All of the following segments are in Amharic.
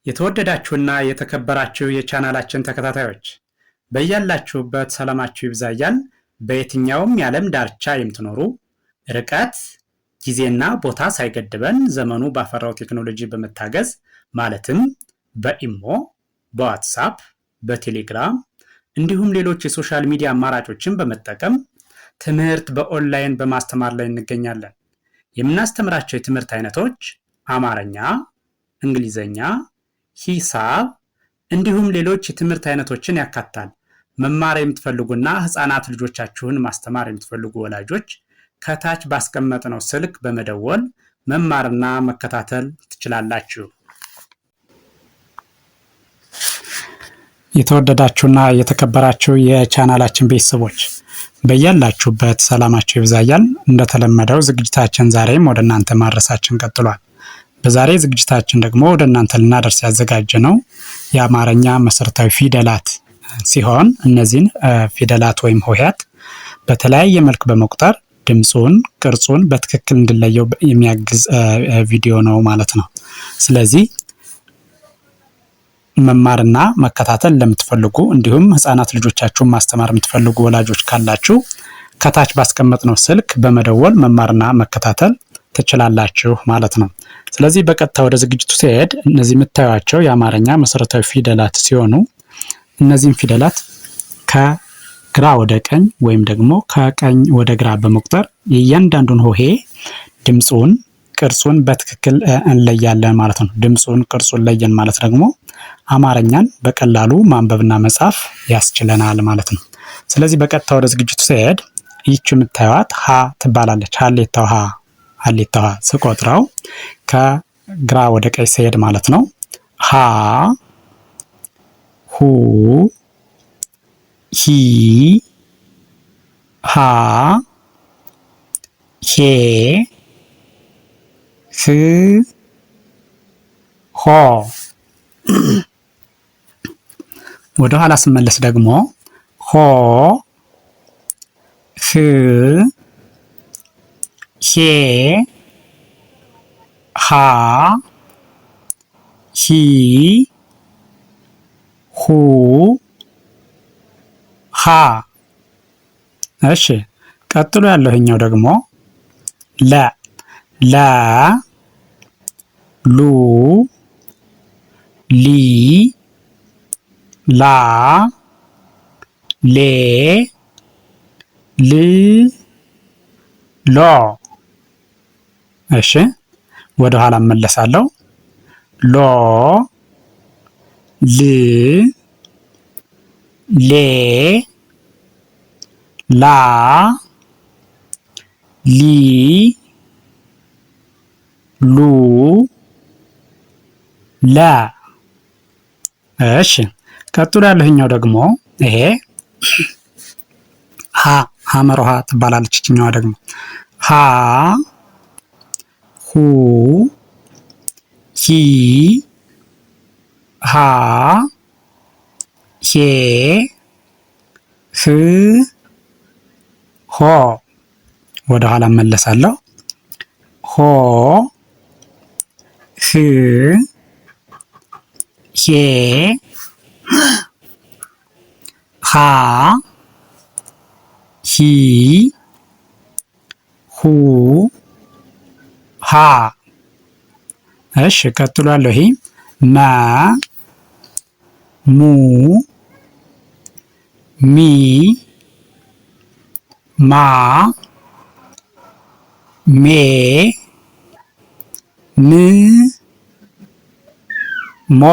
የተወደዳችሁና የተከበራችሁ የቻናላችን ተከታታዮች በያላችሁበት ሰላማችሁ ይብዛ እያልን በየትኛውም የዓለም ዳርቻ የምትኖሩ ርቀት ጊዜና ቦታ ሳይገድበን ዘመኑ ባፈራው ቴክኖሎጂ በመታገዝ ማለትም በኢሞ፣ በዋትስአፕ፣ በቴሌግራም እንዲሁም ሌሎች የሶሻል ሚዲያ አማራጮችን በመጠቀም ትምህርት በኦንላይን በማስተማር ላይ እንገኛለን። የምናስተምራቸው የትምህርት አይነቶች አማርኛ፣ እንግሊዘኛ፣ ሂሳብ እንዲሁም ሌሎች የትምህርት አይነቶችን ያካትታል። መማር የምትፈልጉና ህፃናት ልጆቻችሁን ማስተማር የምትፈልጉ ወላጆች ከታች ባስቀመጥነው ስልክ በመደወል መማርና መከታተል ትችላላችሁ። የተወደዳችሁና የተከበራችሁ የቻናላችን ቤተሰቦች በያላችሁበት ሰላማችሁ ይብዛያል። እንደተለመደው ዝግጅታችን ዛሬም ወደ እናንተ ማድረሳችን ቀጥሏል። በዛሬ ዝግጅታችን ደግሞ ወደ እናንተ ልናደርስ ያዘጋጀነው የአማርኛ መሰረታዊ ፊደላት ሲሆን እነዚህን ፊደላት ወይም ሆሄያት በተለያየ መልክ በመቁጠር ድምፁን፣ ቅርጹን በትክክል እንድለየው የሚያግዝ ቪዲዮ ነው ማለት ነው። ስለዚህ መማርና መከታተል ለምትፈልጉ እንዲሁም ህፃናት ልጆቻችሁን ማስተማር የምትፈልጉ ወላጆች ካላችሁ ከታች ባስቀመጥነው ስልክ በመደወል መማርና መከታተል ትችላላችሁ ማለት ነው። ስለዚህ በቀጥታ ወደ ዝግጅቱ ሲሄድ እነዚህ የምታዩቸው የአማርኛ መሰረታዊ ፊደላት ሲሆኑ እነዚህን ፊደላት ከግራ ወደ ቀኝ ወይም ደግሞ ከቀኝ ወደ ግራ በመቁጠር የእያንዳንዱን ሆሄ ድምፁን፣ ቅርጹን በትክክል እንለያለን ማለት ነው። ድምፁን፣ ቅርጹን ለየን ማለት ደግሞ አማርኛን በቀላሉ ማንበብና መጻፍ ያስችለናል ማለት ነው። ስለዚህ በቀጥታ ወደ ዝግጅቱ ሲሄድ ይህች የምታዩት ሀ ትባላለች። ሀሌታው ሀ ሀሌታው ሀ ስቆጥረው ከግራ ወደ ቀኝ ሲሄድ ማለት ነው። ሀ ሁ ሂ ሃ ሄ ህ ሆ። ወደ ኋላ ስመለስ ደግሞ ሆ ህ ሄ ሃ ሂ ሁ ሃ። እሺ ቀጥሎ ያለው ይሄኛው ደግሞ ለ ለ ሉ ሊ ላ ሌ ል ሎ። እሺ ወደ ኋላ እመለሳለሁ። ሎ ል ሌ ላ ሊ ሉ ለ። እሺ ቀጥሎ ያለኛው ደግሞ ይሄ ሀ ሐመር ውሃ ትባላለች። እችኛዋ ደግሞ ሀ ሁ ሂ ሃ ሄ ህ ሆ። ወደ ኋላ እመለሳለሁ። ሆ ህ ሄ ሃ ሂ ሁ ሃ። እሺ ቀጥሎ ያለው ይሄ መ ሙ ሚ ማ ሜ ም ሞ።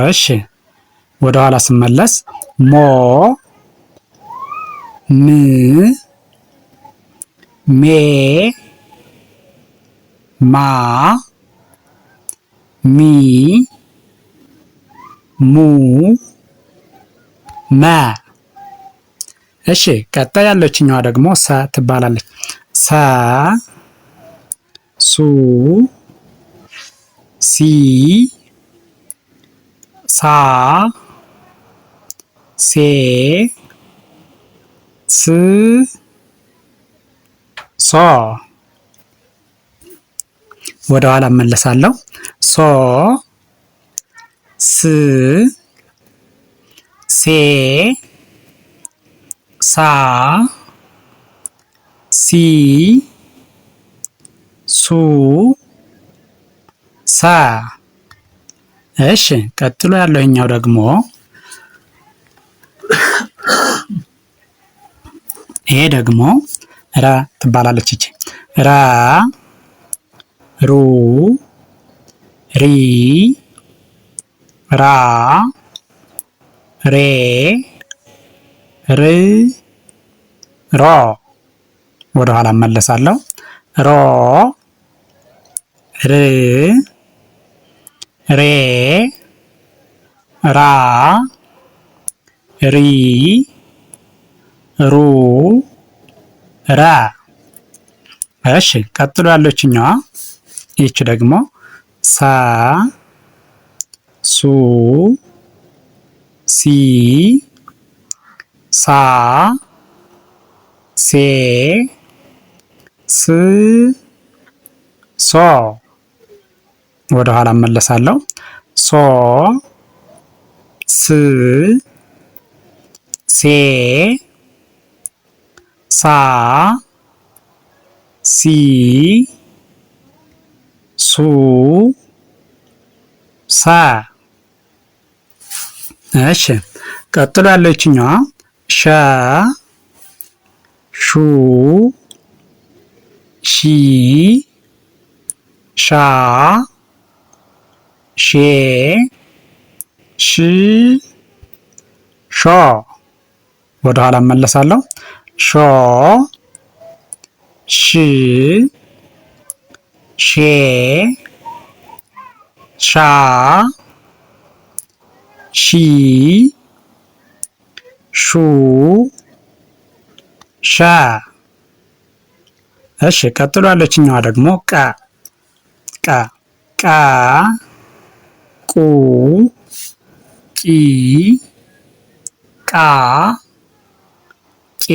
እሺ ወደ ኋላ ስመለስ ሞ ም ሜ ማ ሚ ሙ መ። እሺ ቀጣይ ያለችኛዋ ደግሞ ሰ ትባላለች። ሰ ሱ ሲ ሳ ሴ ስ ሶ። ወደ ኋላ እመለሳለሁ። ሶ ስ ሴ ሳ ሲ ሱ ሳ። እሺ ቀጥሎ ያለው ይኛው ደግሞ ይሄ ደግሞ ራ ትባላለች። እቺ ራ ሩ ሪ ራ ሬ ር ሮ። ወደ ኋላ እመለሳለሁ። ሮ ር ሬ ራ ሪ ሩ ራ። እሺ ቀጥሎ ያለችኛዋ ይቺ ደግሞ ሳ ሱ ሲ ሳ ሴ ስ ሶ። ወደ ኋላ እመለሳለሁ። ሶ ስ ሴ ሳ ሲ ሱ ሳ። እሺ ቀጥሎ ያለችኛዋ ሻ ሹ ሺ ሻ ሼ ሽ ሾ። ወደ ኋላ እመለሳለሁ። ሾ ሽ ሼ ሻ ሺ ሹ ሻ። እሺ ቀጥሎ ያለችኛዋ ደግሞ ቀ ቀ ቃ ቁ ቂ ቃ ቄ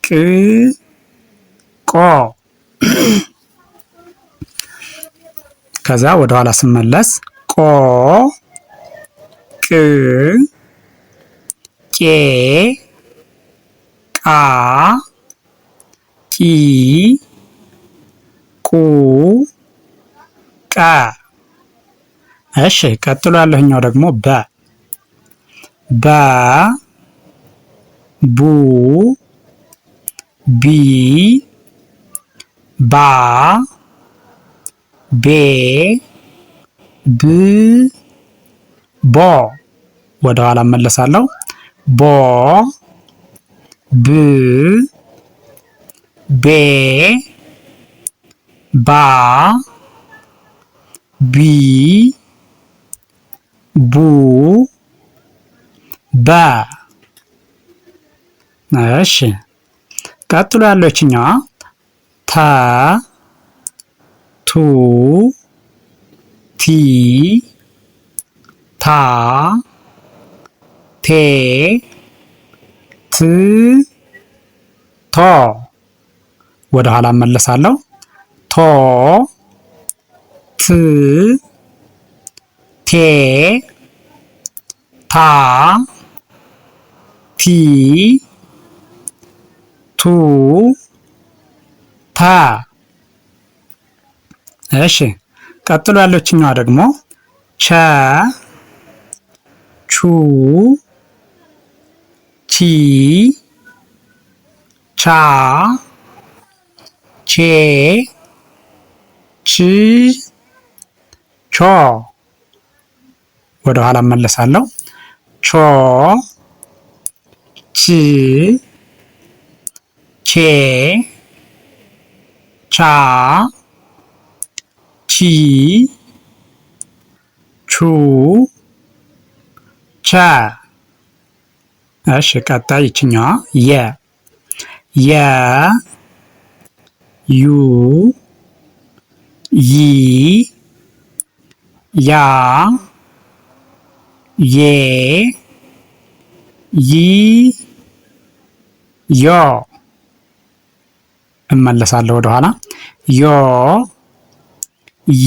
ቅ ቆ። ከዛ ወደ ኋላ ስመለስ ቆ ቅ ቄ ቃ ቂ ቁ ቃ። እሺ ቀጥሎ ያለኛው ደግሞ በ በ ቡ ቢ ባ ቤ ብ ቦ። ወደ ኋላ እመለሳለሁ። ቦ ብ ቤ ባ ቢ ቡ ባ። እሺ ቀጥሎ ያለችኛዋ ታ ቱ ቲ ታ ቴ ት ቶ። ወደ ኋላ እመለሳለሁ። ቶ ት ቴ ታ ቲ ቱ ታ። እሺ ቀጥሎ ያለችኛዋ ደግሞ ቸ ቹ ቺ ቻ ቼ ች ቾ። ወደ ኋላ እመለሳለሁ። ቾ ች ቼ ቻ ቺ ቹ ቻ። እሺ ቀጣይ ይችኛዋ የ የ ዩ ይ ያ ዬ ይ ዮ። እመለሳለሁ ወደ ኋላ ዮ ይ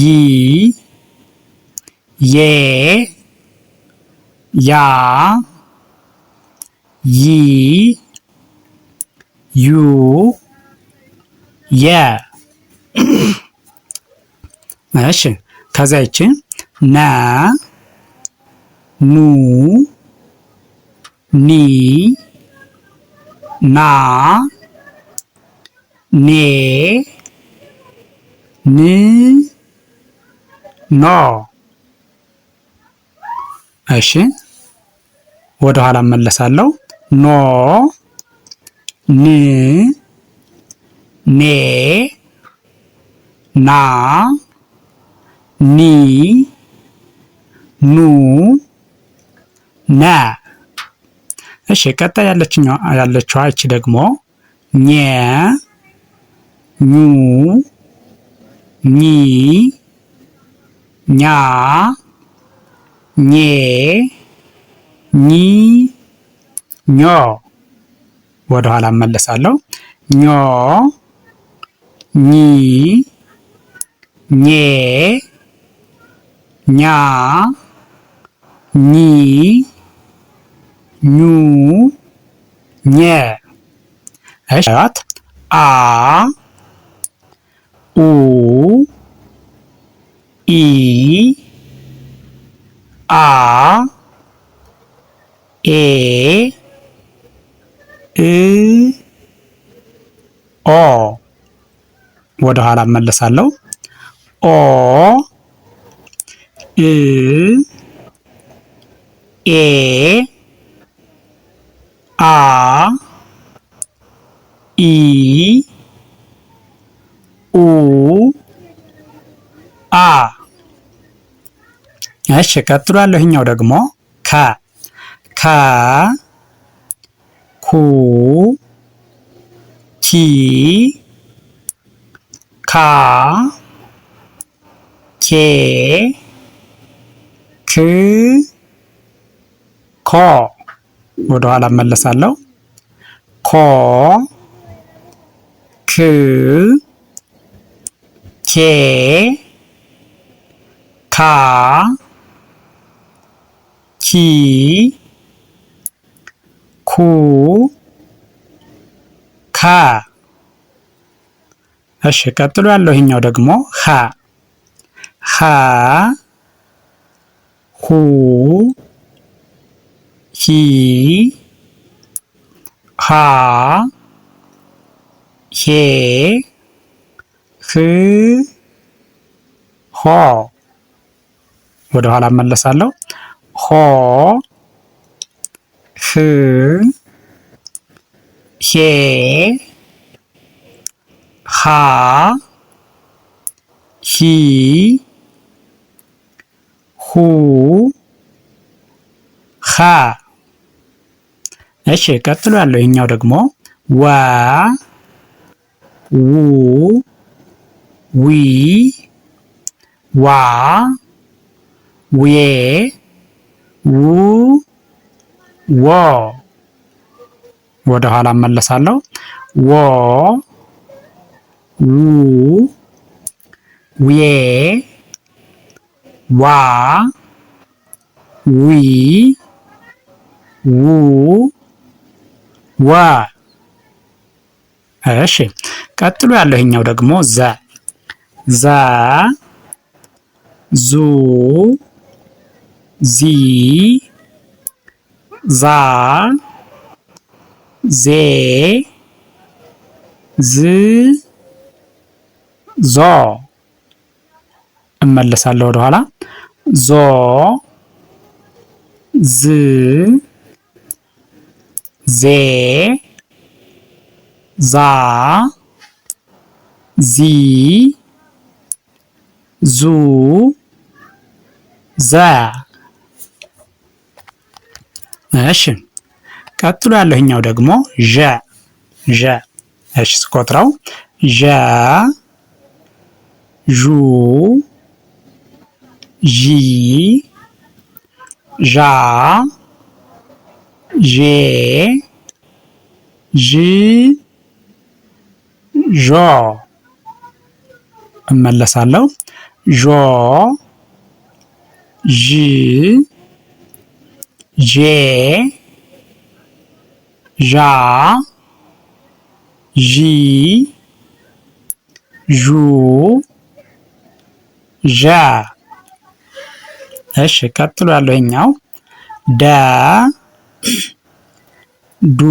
ዬ ያ ይ ዩ የ። እሺ ከዛ ይቺ ነ ኑ ኒ ና ኔ ን ኖ። እሺ ወደ ኋላ እመለሳለሁ። ኖ ን ኔ ና ኒ ኑ ነ። እሺ ቀጣይ ያለችዋ እቺ ደግሞ ኘ ኙ ኚ ኛ ኜ ኚ ኞ። ወደ ኋላ እመለሳለሁ። ኞ ኚ ኜ ኛ ኚ ኙ ኘ። እሺ አ ኡ ኢ አ ኤ እ ኦ። ወደ ኋላ እመለሳለሁ። ኦ እ ኤ አ ኢ ኡ አ። እሺ ቀጥሎ ያለው ይሄኛው ደግሞ ከ ከ ኩ ኪ ካ ኬ ክ ኮ። ወደ ኋላ እመለሳለሁ። ኮ ክ ኬ ካ ኪ ኩ ካ። እሺ ቀጥሎ ያለው ይሄኛው ደግሞ ሀ ሀ ሁ ሂ ሃ ሄ ህ ሆ። ወደ ኋላ እመለሳለሁ። ሆ ህ ሄ ሃ ሂ ሁ ሃ። እሺ ቀጥሎ ያለው ይሄኛው ደግሞ ወ ው ዊ ዋ ዌ ው ወ። ወደ ኋላ እመለሳለሁ። ወ ው ዌ ዋ ዊ ው ወ። እሺ ቀጥሎ ያለው ይሄኛው ደግሞ ዘ ዘ ዙ ዚ ዛ ዜ ዝ ዞ። እመለሳለሁ ወደ ኋላ። ዞ ዝ ዜ ዛ ዚ ዙ ዘ። እሺ ቀጥሎ ያለው ይሄኛው ደግሞ ዠ ዠ። እሺ ስቆጥረው ዠ ዡ ዢ ዣ ዤ ዥ ዦ። እመለሳለሁ። ዦ ዥ ዤ ዣ ዢ ዡ ዣ። እሺ ቀጥሎ ያለው ይሄኛው ደ ዱ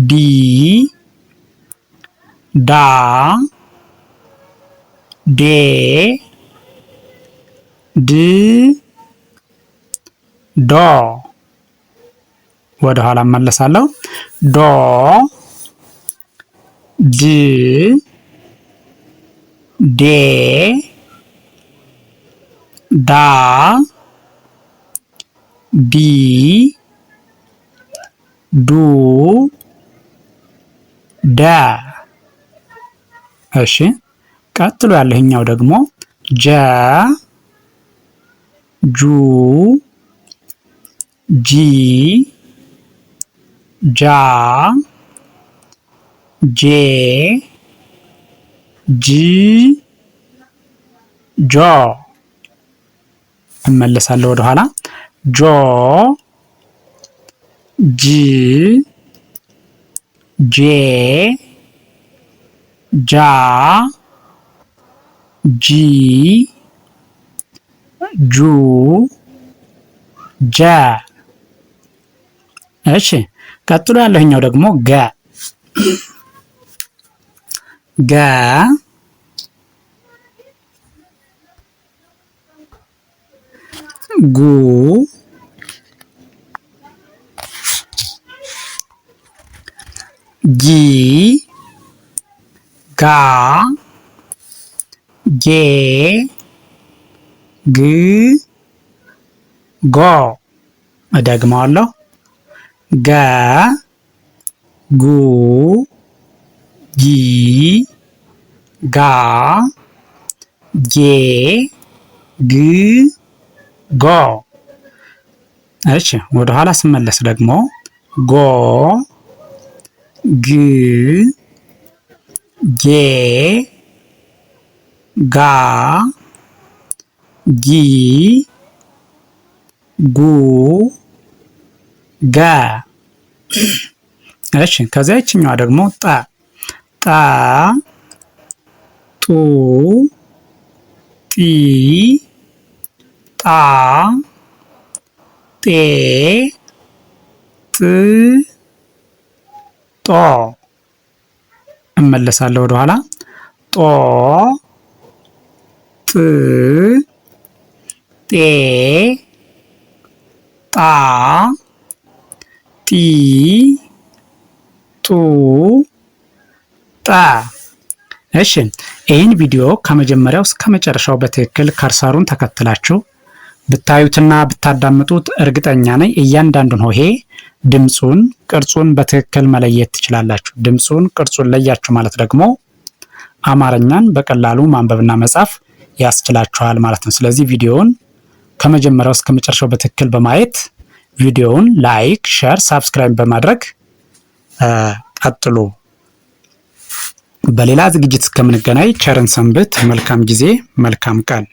ዲ ዳ ዴ ድ ዶ። ወደ ኋላ እመለሳለሁ። ዶ ድ ዴ ዳ ዲ ዱ ደ። እሺ ቀጥሎ ያለኛው ደግሞ ጀ ጁ ጂ ጃ ጄ ጂ ጆ። እመለሳለሁ ወደ ኋላ። ጆ ጂ ጄ ጃ ጂ ጁ ጀ። እሺ ቀጥሎ ያለኛው ደግሞ ገ ገ ጉ ጊ ጋ ጌ ግ ጎ። እደግመዋለሁ። ገ ጉ ጊ ጋ ጌ ግ ጎ። እሺ ወደ ኋላ ስመለስ ደግሞ ጎ ግ ጌ ጋ ጊ ጉ ገ። እሺ ከዚያ ይችኛዋ ደግሞ ጠ ጠ ጡ ጢ ጣ ጤ ጥ ጦ። እመለሳለሁ ወደ ኋላ። ጦ ጥ ጤ ጣ ጢ ጡ ጠ። እሺ ይህን ቪዲዮ ከመጀመሪያው እስከ መጨረሻው በትክክል ከርሰሩን ተከትላችሁ ብታዩትና ብታዳምጡት እርግጠኛ ነኝ እያንዳንዱን ሆሄ ድምጹን፣ ቅርጹን በትክክል መለየት ትችላላችሁ። ድምጹን፣ ቅርጹን ለያችሁ ማለት ደግሞ አማርኛን በቀላሉ ማንበብና መጻፍ ያስችላችኋል ማለት ነው። ስለዚህ ቪዲዮውን ከመጀመሪያው እስከ መጨረሻው በትክክል በማየት ቪዲዮውን ላይክ፣ ሼር፣ ሳብስክራይብ በማድረግ ቀጥሉ። በሌላ ዝግጅት እስከምንገናኝ ቸርን ሰንብት። መልካም ጊዜ፣ መልካም ቀን።